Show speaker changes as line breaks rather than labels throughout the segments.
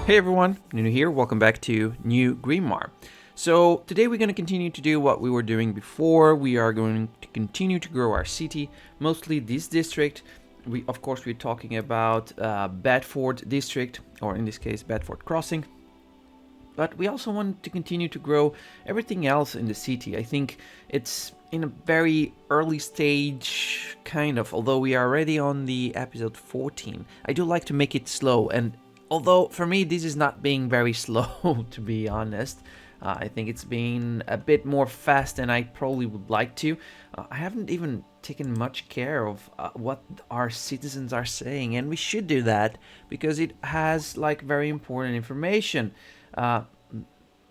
Hey everyone, Nuno here, welcome back to New Grimoire. So today we're going to continue to do what we were doing before. We are going to continue to grow our city, mostly this district. Of course we're talking about Bedford district, or in this case Bedford Crossing. But we also want to continue to grow everything else in the city. I think it's in a very early stage, kind of, although we are already on the episode 14. I do like to make it slow, and although for me this is not being very slow, to be honest. I think it's been a bit more fast than I probably would like to. I haven't even taken much care of what our citizens are saying, and we should do that because it has like very important information. Uh,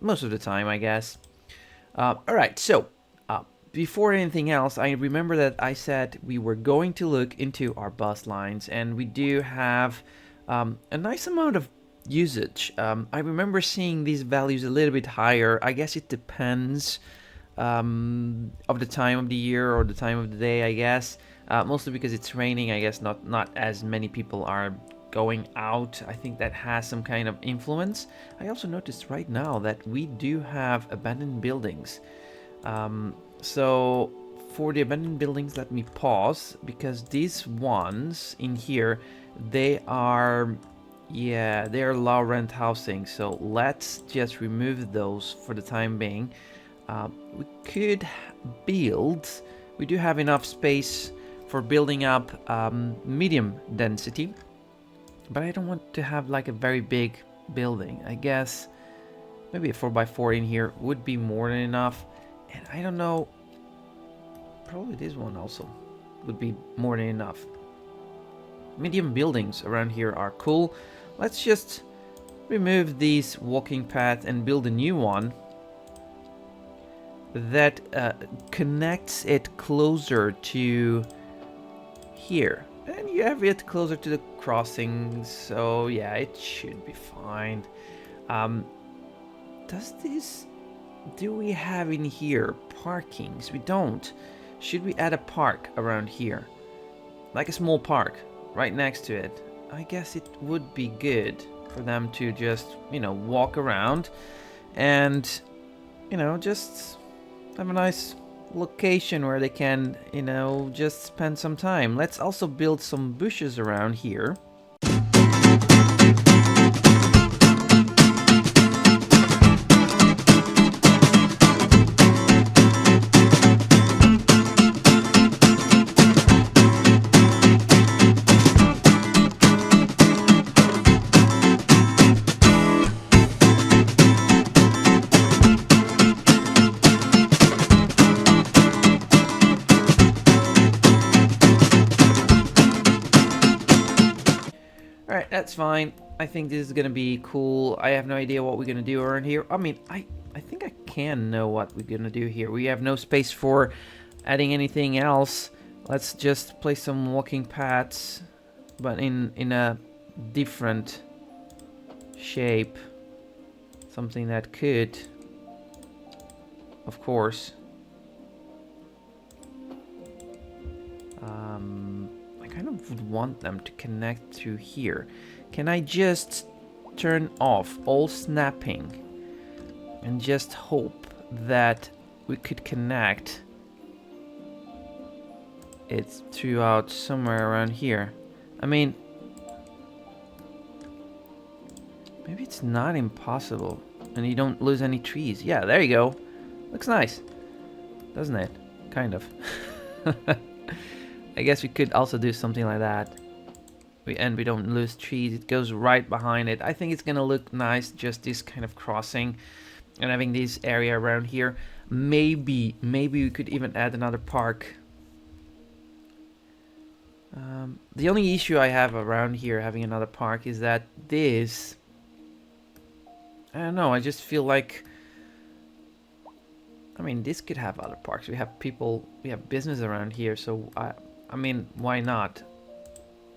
Most of the time, I guess. Alright, so before anything else, I remember that I said we were going to look into our bus lines, and we do have a nice amount of usage. I remember seeing these values a little bit higher. I guess it depends of the time of the year or the time of the day, I guess. Mostly because it's raining, I guess not as many people are going out. I think that has some kind of influence. I also noticed right now that we do have abandoned buildings. So for the abandoned buildings, let me pause, because these ones in here, they are low rent housing. So let's just remove those for the time being. We could build, we do have enough space for building up medium density, but I don't want to have like a very big building. I guess maybe a 4x4 in here would be more than enough. And I don't know, probably this one also would be more than enough. Medium buildings around here are cool. Let's just remove these walking path and build a new one that connects it closer to here. And you have it closer to the crossing, so yeah, it should be fine. Do we have in here parkings? We don't. Should we add a park around here? Like a small park right next to it. I guess it would be good for them to just, walk around and, just have a nice location where they can, just spend some time. Let's also build some bushes around here. Alright, that's fine. I think this is gonna be cool. I have no idea what we're gonna do around here. I mean, I think I can know what we're gonna do here. We have no space for adding anything else. Let's just place some walking paths, but in a different shape. Something that could, of course, I kind of would want them to connect through here. Can I just turn off all snapping and just hope that we could connect it throughout somewhere around here? I mean, maybe it's not impossible and you don't lose any trees. Yeah, there you go. Looks nice, doesn't it? Kind of. I guess we could also do something like that. We don't lose trees. It goes right behind it. I think it's gonna look nice, just this kind of crossing and having this area around here. Maybe we could even add another park. The only issue I have around here having another park is that this, I don't know, I just feel like, I mean, this could have other parks. We have people, we have business around here, so I mean, why not?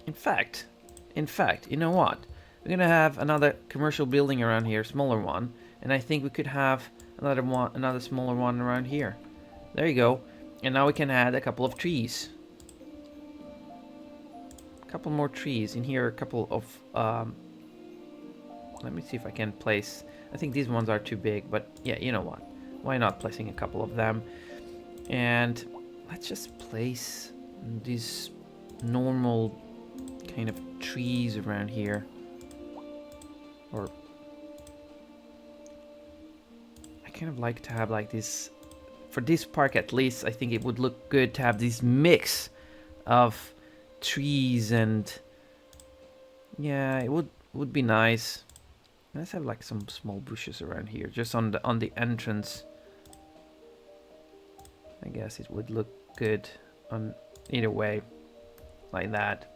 In fact, you know what? We're gonna have another commercial building around here, smaller one, and I think we could have another smaller one around here. There you go. And now we can add a couple of trees. A couple more trees in here, a couple of Let me see if I can place. I think these ones are too big, but yeah, you know what? Why not placing a couple of them? And let's just place these normal kind of trees around here. Or I kind of like to have like this, for this park at least, I think it would look good to have this mix of trees and yeah, it would be nice. Let's have like some small bushes around here, just on the entrance. I guess it would look good on either way, like that,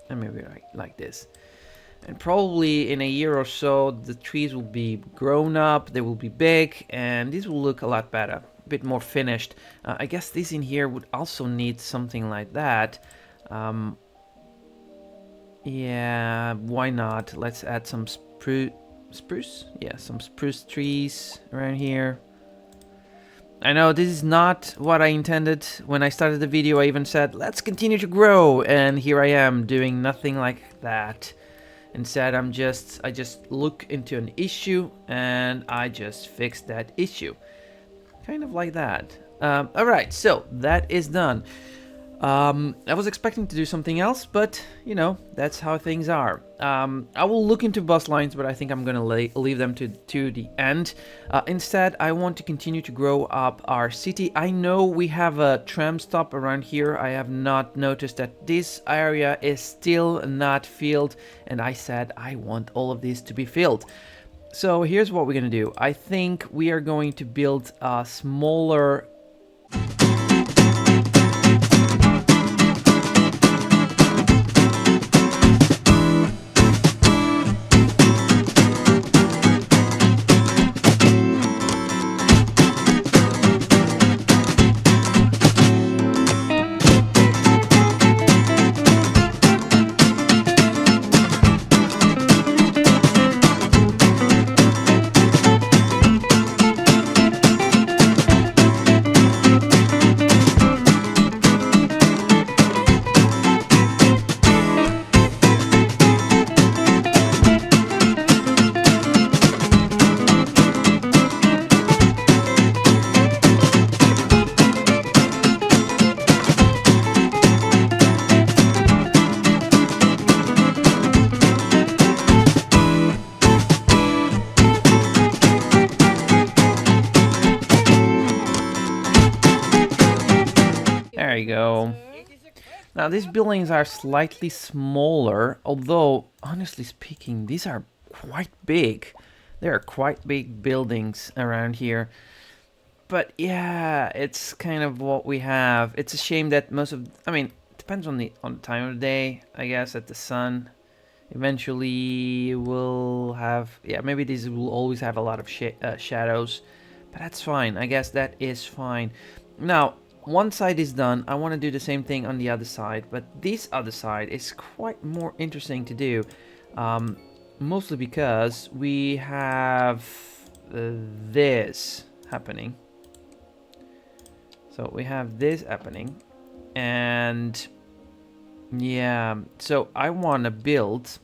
and maybe like this. And probably in a year or so, the trees will be grown up, they will be big, and this will look a lot better, a bit more finished. I guess this in here would also need something like that. Yeah, why not? Let's add some spruce? Yeah, some spruce trees around here. I know this is not what I intended. When I started the video, I even said, let's continue to grow. And here I am doing nothing like that. Instead, I just look into an issue and I just fix that issue. Kind of like that. Alright, so that is done. I was expecting to do something else, but you know, that's how things are. I will look into bus lines, but I think I'm gonna leave them to the end. Instead, I want to continue to grow up our city. I know we have a tram stop around here. I have not noticed that this area is still not filled, and I said I want all of this to be filled. So here's what we're gonna do. I think we are going to build a smaller There you go. Now these buildings are slightly smaller, although honestly speaking, these are quite big. There are quite big buildings around here. But yeah, it's kind of what we have. It's a shame that most of, I mean, it depends on the time of the day, I guess, that the sun eventually will have, yeah, maybe these will always have a lot of shadows, but that's fine. I guess that is fine. Now, one side is done. I want to do the same thing on the other side, but this other side is quite more interesting to do, mostly because we have this happening. So we have this happening, and yeah, so I want to build,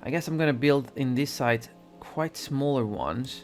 I guess I'm gonna build in this side quite smaller ones.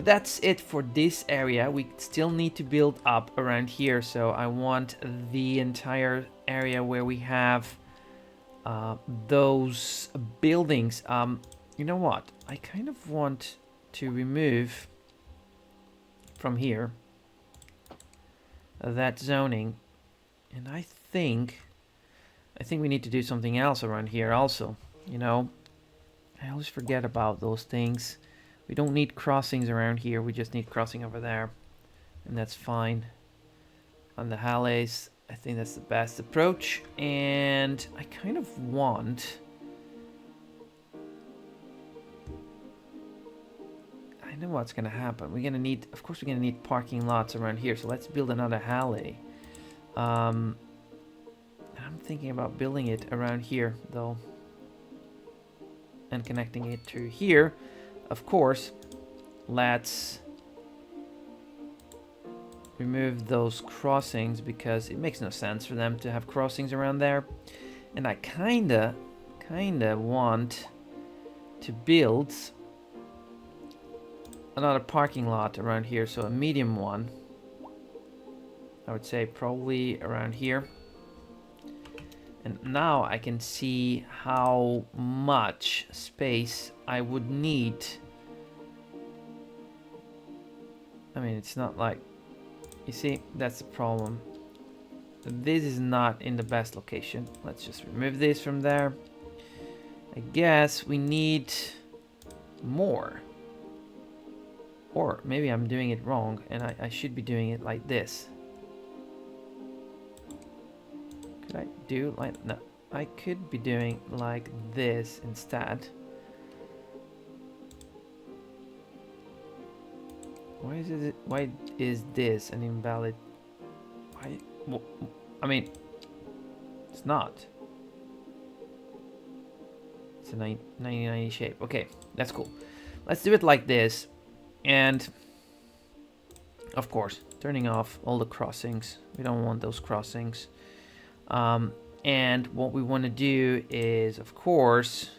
But that's it for this area. We still need to build up around here. So I want the entire area where we have those buildings. You know what? I kind of want to remove from here that zoning, and I think we need to do something else around here also. You know, I always forget about those things. We don't need crossings around here, we just need crossing over there, and that's fine. On the alleys, I think that's the best approach, and I kind of want... I know what's gonna happen. We're gonna need, of course, we're gonna need parking lots around here. So let's build another alley. I'm thinking about building it around here, though, and connecting it to here. Of course, let's remove those crossings because it makes no sense for them to have crossings around there. And I kinda want to build another parking lot around here, so a medium one. I would say probably around here. And now I can see how much space I would need. I mean, it's not like, you see, that's the problem. This is not in the best location. Let's just remove this from there. I guess we need more. Or maybe I'm doing it wrong and I should be doing it like this. Could I do like, no, I could be doing like this instead. Why is this an invalid? Why? Well, I mean, it's not. It's a 90 shape. Okay, that's cool. Let's do it like this. And of course, turning off all the crossings. We don't want those crossings. And what we want to do is, of course,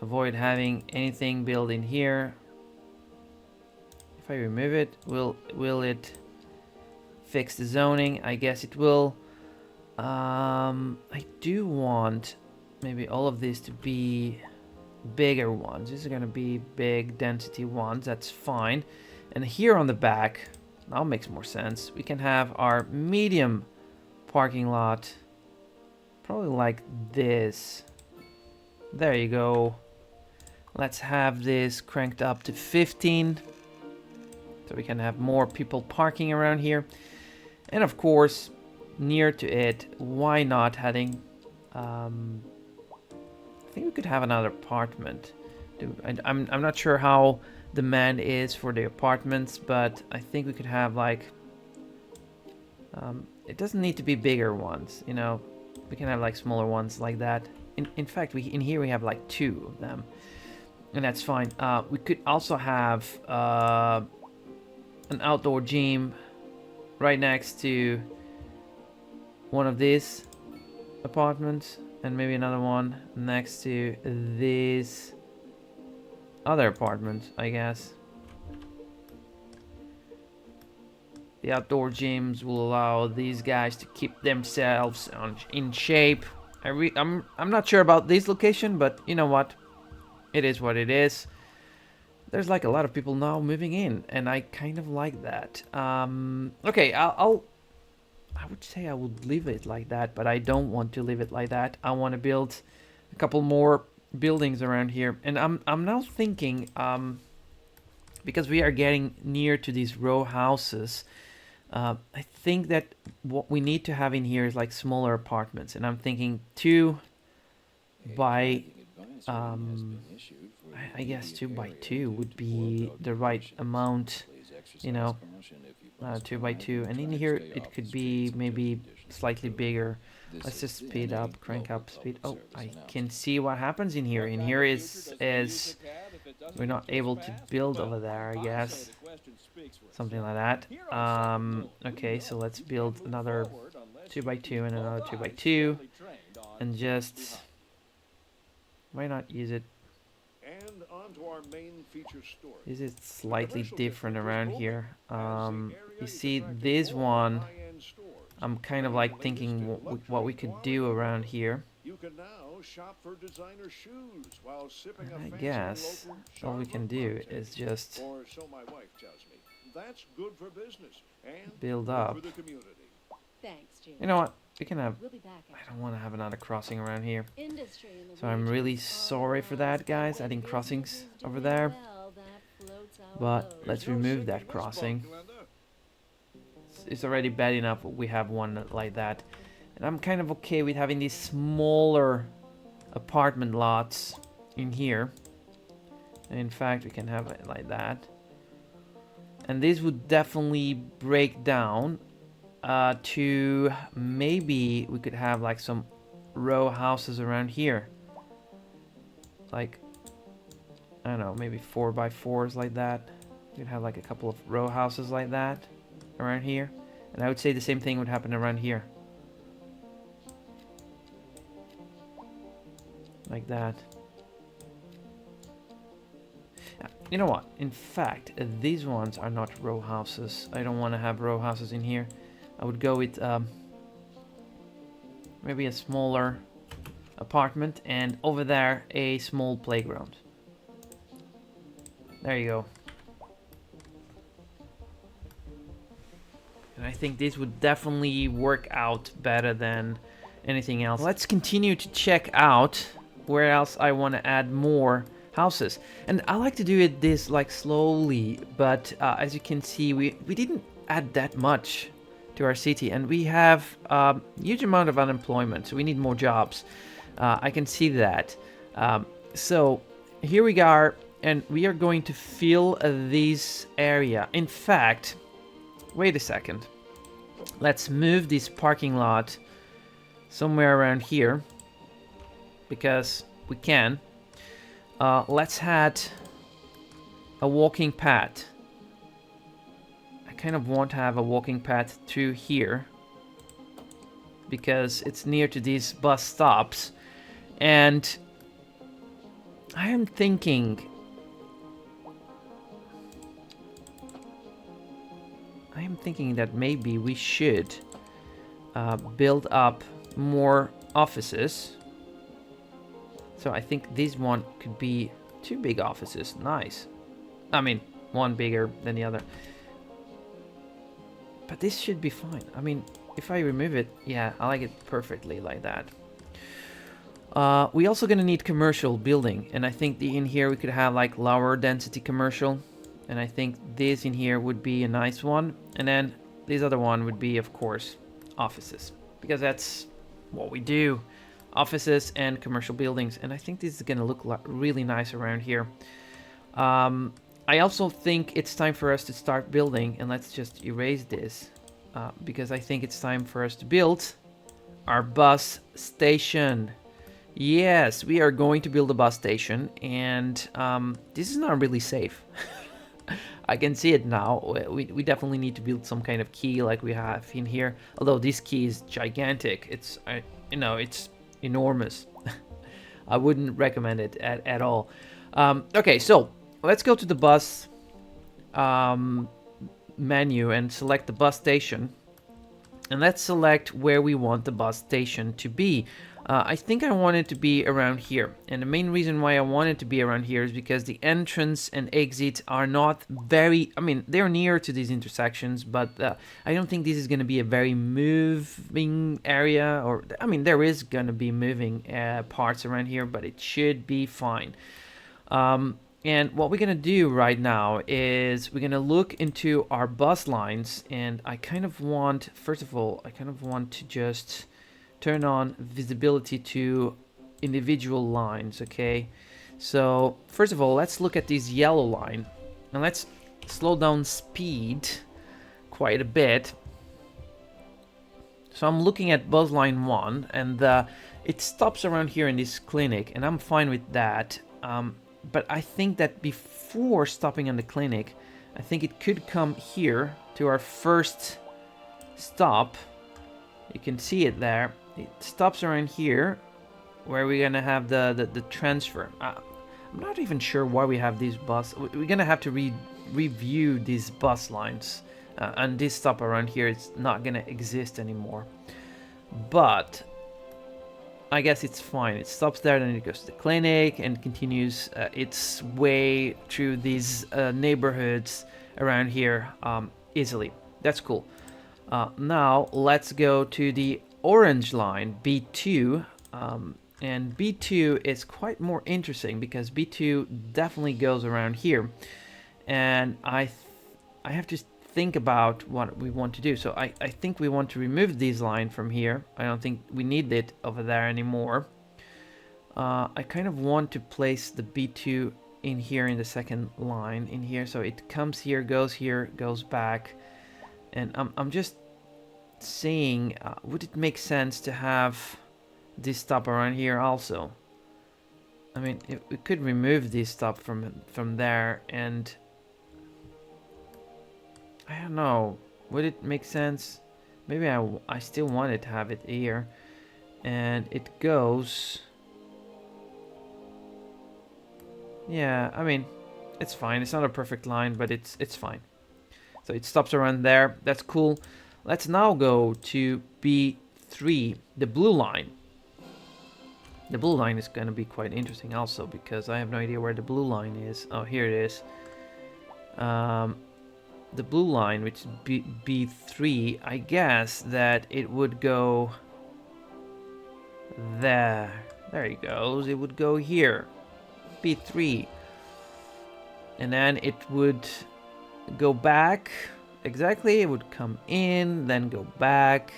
avoid having anything built in here. If I remove it, will it fix the zoning? I guess it will. I do want maybe all of this to be bigger ones. These are going to be big density ones. That's fine. And here on the back, now makes more sense. We can have our medium parking lot, probably like this. There you go. Let's have this cranked up to 15, so we can have more people parking around here. And of course, near to it, why not having I think we could have another apartment. I'm not sure how demand is for the apartments, but I think we could have like it doesn't need to be bigger ones, you know. We can have like smaller ones like that. In fact, in here we have like 2 of them, and that's fine. We could also have an outdoor gym right next to one of these apartments, and maybe another one next to this other apartment, I guess. The outdoor gyms will allow these guys to keep themselves in shape. I'm not sure about this location, but you know what? It is what it is. There's like a lot of people now moving in, and I kind of like that. Okay, I would say I would leave it like that, but I don't want to leave it like that. I want to build a couple more buildings around here, and I'm now thinking, because we are getting near to these row houses, I think that what we need to have in here is like smaller apartments, and I'm thinking 2 by I guess 2 by 2 would be the right amount, you know. 2 by 2, and in here it could be maybe slightly bigger. Let's just speed up, crank up speed. Oh, I can see what happens in here. In here is we're not able to build over there, I guess, something like that. Okay, so let's build another 2 by 2 and another 2 by 2, and just why not use it
onto our main feature story.
This is slightly different around here. You see, this one, I'm kind of like thinking what we could do around here.
You can now shop for designer shoes while sipping
And
a
I
fancy
guess
local
all we can
Charlotte
do
latte.
is just
Or so my wife tells me. That's good for business and
build
good
up.
for the community.
Thanks, Jim.
You know what? We can have.
We'll be back.
I don't want to have another crossing around here.
Industry in the
So I'm
region
really
is
sorry for that, guys, adding
business
crossings
is
over
doing
there.
well, that floats our
But
boat.
let's
There's no
remove
sinking
that
this
crossing.
boat, Glenda.
It's already bad enough we have one like that. And I'm kind of okay with having these smaller apartment lots in here. And in fact, we can have it like that. And this would definitely break down to maybe we could have like some row houses around here. Like, I don't know, maybe 4x4s like that. You'd have like a couple of row houses like that around here. And I would say the same thing would happen around here. Like that. You know what? In fact, these ones are not row houses. I don't want to have row houses in here. I would go with maybe a smaller apartment and over there a small playground. There you go. And I think this would definitely work out better than anything else. Let's continue to check out where else I want to add more houses. And I like to do it this like slowly, but as you can see, we didn't add that much to our city, and we have a huge amount of unemployment, so we need more jobs. I can see that. So here we are, and we are going to fill this area. In fact, wait a second. Let's move this parking lot somewhere around here, because we can. Let's add a walking path. I kind of want to have a walking path through here because it's near to these bus stops, and I am thinking that maybe we should build up more offices. So I think this one could be 2 big offices. Nice. I mean, one bigger than the other. But this should be fine. I mean, if I remove it, yeah, I like it perfectly like that. We also gonna need commercial building, and I think in here we could have like lower density commercial, and I think this in here would be a nice one, and then this other one would be, of course, offices, because that's what we do. Offices and commercial buildings, and I think this is gonna look really nice around here. I also think it's time for us to start building, and let's just erase this because I think it's time for us to build our bus station. Yes, we are going to build a bus station, and this is not really safe. I can see it now. We definitely need to build some kind of key like we have in here, although this key is gigantic. It's it's enormous. I wouldn't recommend it at all. Okay, so let's go to the bus menu and select the bus station, and let's select where we want the bus station to be. I think I want it to be around here, and the main reason why I want it to be around here is because the entrance and exit are not very, I mean, they're near to these intersections, but I don't think this is going to be a very moving area, or, I mean, there is going to be moving parts around here, but it should be fine. And what we're going to do right now is we're going to look into our bus lines, and I kind of want, first of all, I kind of want to just turn on visibility to individual lines, okay? So first of all, let's look at this yellow line, and let's slow down speed quite a bit. So I'm looking at bus line 1, and it stops around here in this clinic, and I'm fine with that. But I think that before stopping on the clinic, I think it could come here to our first stop. You can see it there. It stops around here, where we're gonna have the transfer. I'm not even sure why we have these bus. We're gonna have to review these bus lines, and this stop around here is not gonna exist anymore. But I guess it's fine. It stops there, then it goes to the clinic and continues its way through these neighborhoods around here easily. That's cool. Now let's go to the orange line, B2. And B2 is quite more interesting because B2 definitely goes around here. And I have to think about what we want to do. So I think we want to remove this line from here. I don't think we need it over there anymore. I kind of want to place the B2 in here in the second line in here. So it comes here, goes back. And I'm just saying, would it make sense to have this stop around here also? I mean, if we could remove this stop from there, and I don't know, would it make sense? Maybe I still wanted to have it here, and it goes. Yeah, I mean, it's fine. It's not a perfect line, but it's fine. So it stops around there. That's cool. Let's now go to B3, the blue line. The blue line is going to be quite interesting also because I have no idea where the blue line is. Oh, here it is. The blue line, which is B3, I guess that it would go there. There it goes. It would go here. B3. And then it would go back. Exactly. It would come in, then go back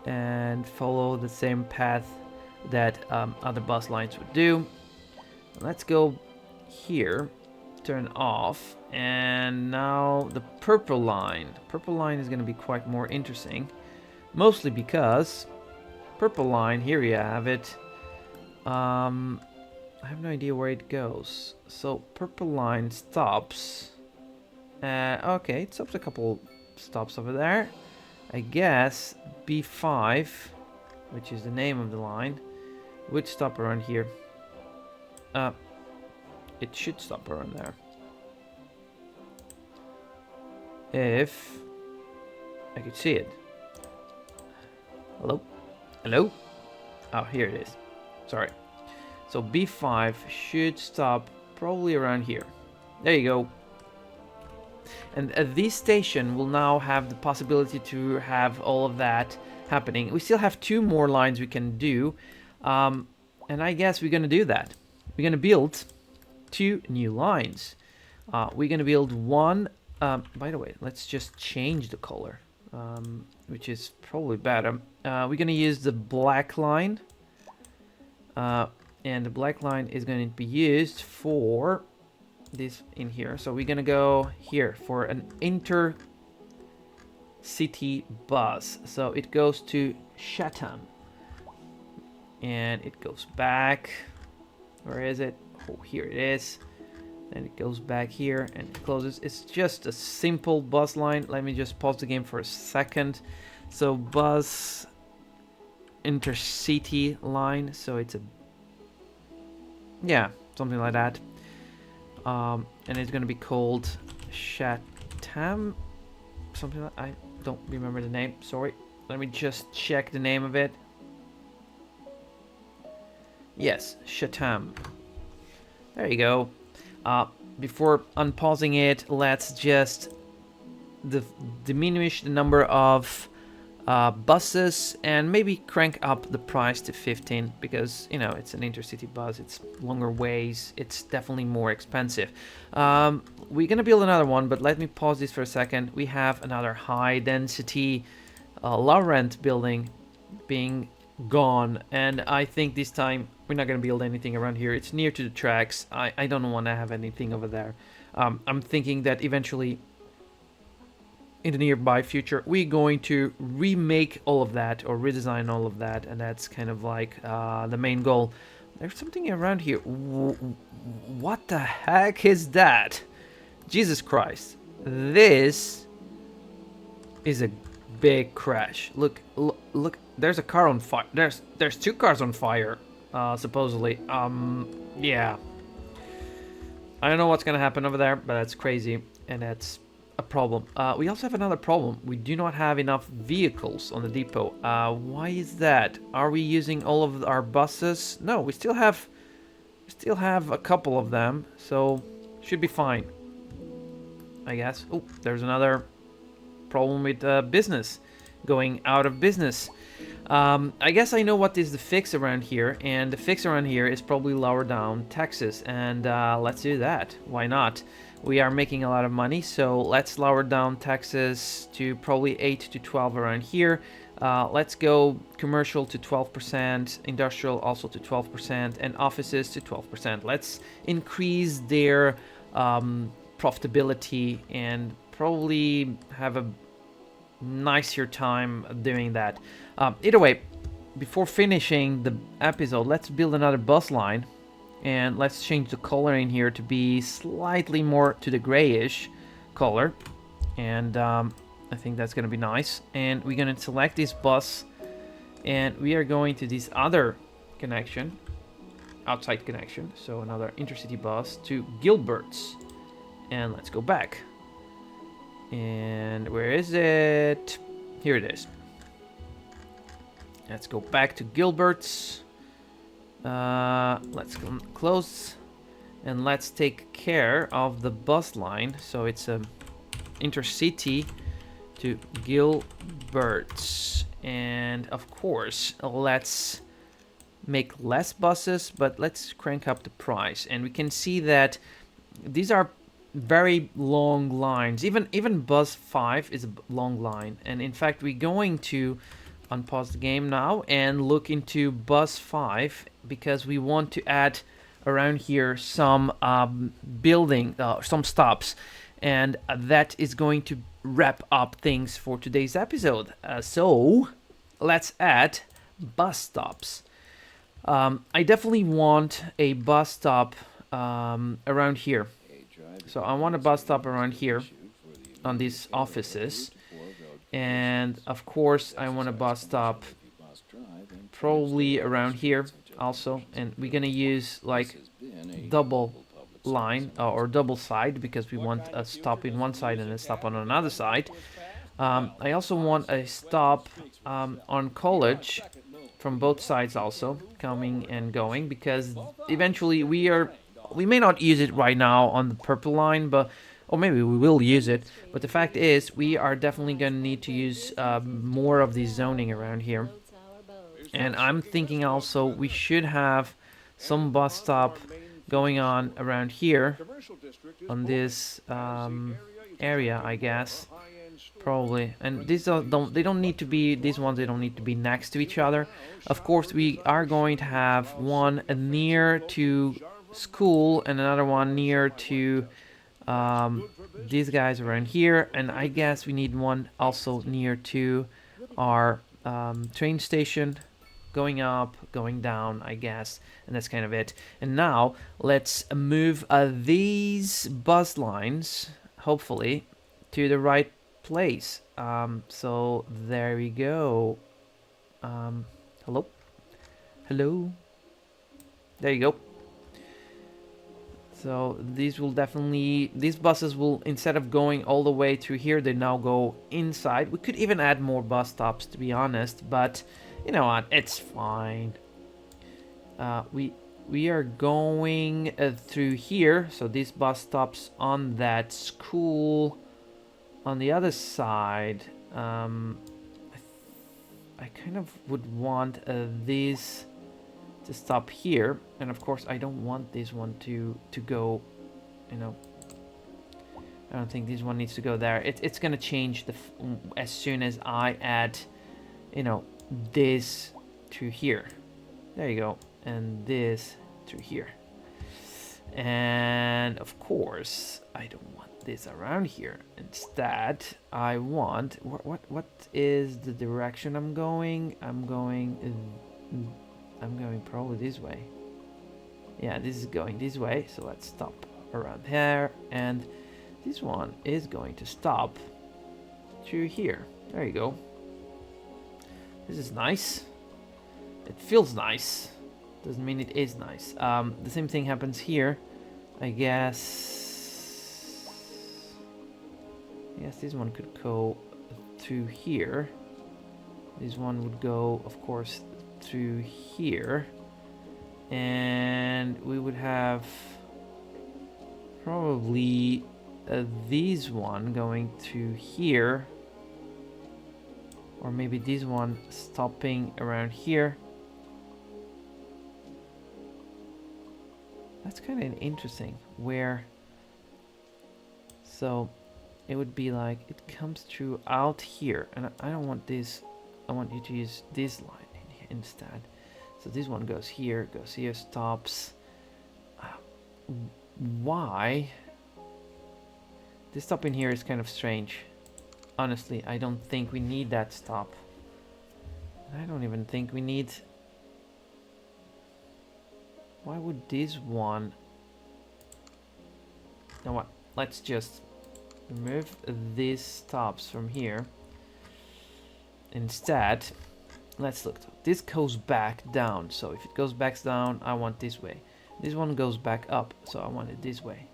and follow the same path that other bus lines would do. Let's go here, turn off, and now the purple line. The purple line is going to be quite more interesting, mostly because purple line, here you have it. I have no idea where it goes. So purple line stops. Okay, it stops a couple stops over there. I guess B5, which is the name of the line, would stop around here. It should stop around there. If I could see it. Hello? Hello? Oh, here it is. Sorry. So B5 should stop probably around here. There you go. And this station will now have the possibility to have all of that happening. We still have 2 more lines we can do. And I guess we're going to do that. We're going to build 2 new lines. We're going to build one. By the way, let's just change the color, which is probably better. We're going to use the black line. And the black line is going to be used for this in here. So we're going to go here for an intercity bus. So it goes to Chatham. And it goes back. Where is it? Oh, here it is. Then it goes back here and it closes. It's just a simple bus line. Let me just pause the game for a second. So bus intercity line. So it's a, yeah, something like that. And it's gonna be called Chatham. Something like, I don't remember the name. Sorry. Let me just check the name of it. Yes, Chatham. There you go. Before unpausing it, let's just diminish the number of buses and maybe crank up the price to 15 because, you know, it's an intercity bus, it's longer ways, it's definitely more expensive. We're gonna build another one, but let me pause this for a second. We have another high density low rent building being gone, and I think this time we're not going to build anything around here. It's near to the tracks. I don't want to have anything over there. I'm thinking that eventually in the nearby future we're going to remake all of that or redesign all of that, and that's kind of like the main goal. There's something around here. What the heck is that? Jesus Christ, this is a big crash. Look, there's a car on fire. There's 2 cars on fire, supposedly. Yeah. I don't know what's gonna happen over there, but that's crazy, and that's a problem. We also have another problem. We do not have enough vehicles on the depot. Why is that? Are we using all of our buses? No, we still have a couple of them, so should be fine, I guess. Oh, there's another problem with business going out of business. I guess I know what is the fix around here, and the fix around here is probably lower down taxes, and let's do that. Why not? We are making a lot of money, so let's lower down taxes to probably 8 to 12 around here. Let's go commercial to 12%, industrial also to 12%, and offices to 12%. Let's increase their profitability and probably have a nicer time doing that. Either way, before finishing the episode, let's build another bus line, and let's change the color in here to be slightly more to the grayish color, and I think that's gonna be nice. And we're gonna select this bus, and we are going to this other connection, outside connection, so another intercity bus to Gilbert's, and let's go back. And where is it? Here it is. Let's go back to Gilbert's. Let's close, and let's take care of the bus line. So it's a intercity to Gilbert's, and of course let's make less buses, but let's crank up the price. And we can see that these are very long lines. Even bus 5 is a long line, and in fact we're going to unpause the game now and look into bus 5 because we want to add around here some some stops, and that is going to wrap up things for today's episode. So let's add bus stops. I definitely want a bus stop around here. So I want a bus stop around here on these offices, and of course I want a bus stop probably around here also, and we're gonna use like double line or double side because we want a stop in one side and a stop on another side. I also want a stop on College from both sides also, coming and going, because eventually we may not use it right now on the purple line, but or maybe we will use it, but the fact is we are definitely going to need to use more of the zoning around here. And I'm thinking also we should have some bus stop going on around here on this area, I guess, probably. And these don't need to be, these ones, they don't need to be next to each other. Of course we are going to have one near to school and another one near to these guys around here, and I guess we need one also near to our train station, going up, going down, I guess, and that's kind of it. And now let's move these bus lines, hopefully, to the right place. So there we go. Hello? Hello? There you go. So these buses will, instead of going all the way through here, they now go inside. We could even add more bus stops, to be honest, but you know what, it's fine. We are going through here, so these bus stops on that school on the other side. I kind of would want these to stop here, and of course I don't want this one to go, you know, I don't think this one needs to go there. It's gonna change as soon as I add, you know, this to here. There you go, and this to here. And of course I don't want this around here. Instead I want, what is the direction I'm going? I'm going probably this way. Yeah, this is going this way, so let's stop around here, and this one is going to stop to here. There you go. This is nice. It feels nice. Doesn't mean it is nice. The same thing happens here. I guess this one could go through here. This one would go, of course, through here. And we would have probably this one going through here. Or maybe this one stopping around here. That's kind of interesting. Where... So it would be like it comes through out here. And I don't want this. I want you to use this line in here instead. So this one goes here, stops. Why? This stop in here is kind of strange. Honestly, I don't think we need that stop. I don't even think we need... Why would this one... You know what? Let's just remove these stops from here. Instead, let's look. This goes back down. So if it goes back down, I want this way. This one goes back up, so I want it this way.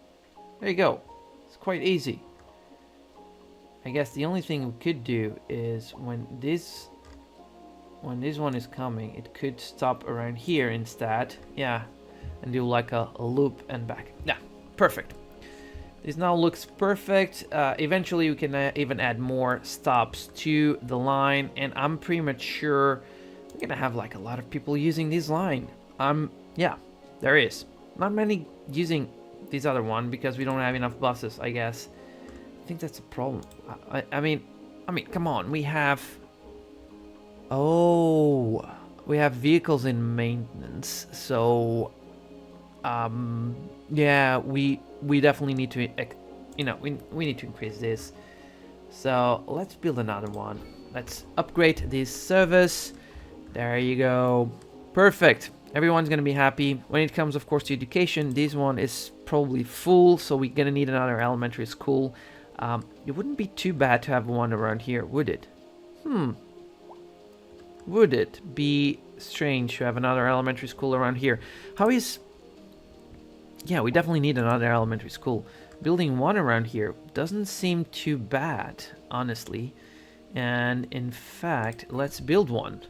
There you go. It's quite easy. I guess the only thing we could do is when this one is coming, it could stop around here instead. Yeah, and do like a loop and back. Yeah, perfect. This now looks perfect. Eventually we can even add more stops to the line, and I'm pretty much sure we're gonna have like a lot of people using this line. Yeah, there is. Not many using this other one because we don't have enough buses, I guess. I think that's a problem. I mean, come on. We have... Oh, we have vehicles in maintenance. So, yeah, we definitely need to, we need to increase this. So let's build another one. Let's upgrade this service. There you go. Perfect. Everyone's gonna be happy. When it comes, of course, to education, this one is probably full, so we're gonna need another elementary school. It wouldn't be too bad to have one around here, would it? Would it be strange to have another elementary school around here? How is... Yeah, we definitely need another elementary school. Building one around here doesn't seem too bad, honestly. And in fact, let's build one.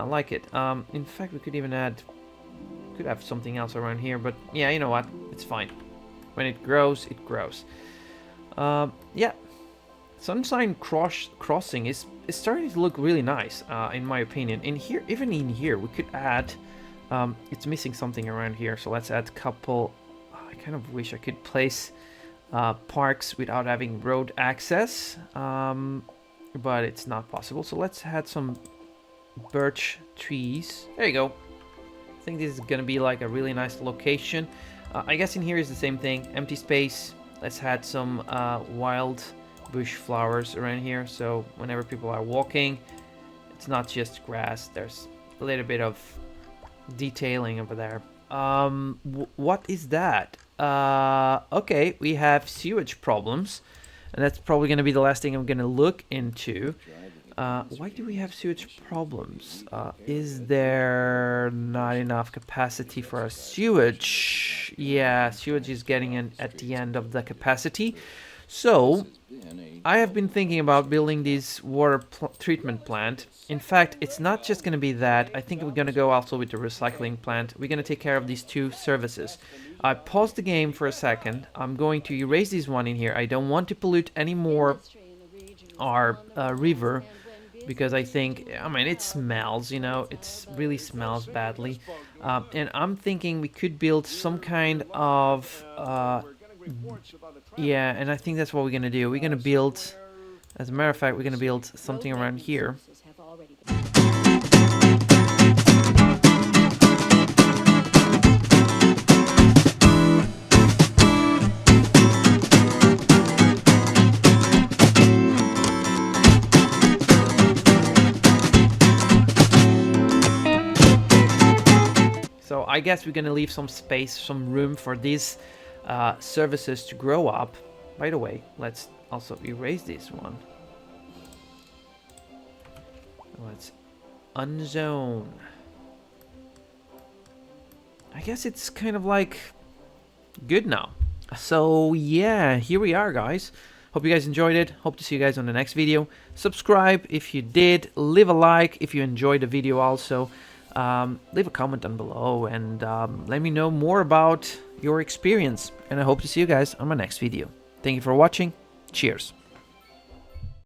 Like it. In fact, we could even could have something else around here, but yeah, you know what? It's fine. When it grows, it grows. Yeah, Sunshine Crossing is starting to look really nice, in my opinion. In here, even in here, we could add. It's missing something around here, so let's add a couple. I kind of wish I could place parks without having road access, but it's not possible. So let's add some birch trees. There you go. I think this is gonna be like a really nice location. I guess in here is the same thing. Empty space. Let's add some wild bush flowers around here, so whenever people are walking, it's not just grass. There's a little bit of detailing over there. What is that? Okay, we have sewage problems, and that's probably gonna be the last thing I'm gonna look into. Why do we have sewage problems? Is there not enough capacity for our sewage? Yeah, sewage is getting in at the end of the capacity. So, I have been thinking about building this water treatment plant. In fact, it's not just going to be that. I think we're going to go also with the recycling plant. We're going to take care of these two services. I paused the game for a second. I'm going to erase this one in here. I don't want to pollute anymore
Industry in the region is
our
on the
river,
rise, and when
because I
business
think,
is
I mean, it
out,
smells, you know,
it's all
really
about
smells
Seeing
badly.
this bug
And I'm thinking we could build some kind of,
we're getting reports about a traffic
yeah, and I think that's what we're gonna do. We're gonna build, as a matter of fact, we're gonna build something
road
around
maintenance
here.
services have already been.
So I guess we're gonna leave some space, some room for these services to grow up. By the way, let's also erase this one. Let's unzone. I guess it's kind of like good now. So yeah, here we are, guys. Hope you guys enjoyed it. Hope to see you guys on the next video. Subscribe if you did. Leave a like if you enjoyed the video also. Leave a comment down below and let me know more about your experience. And I hope to see you guys on my next video. Thank you for watching. Cheers.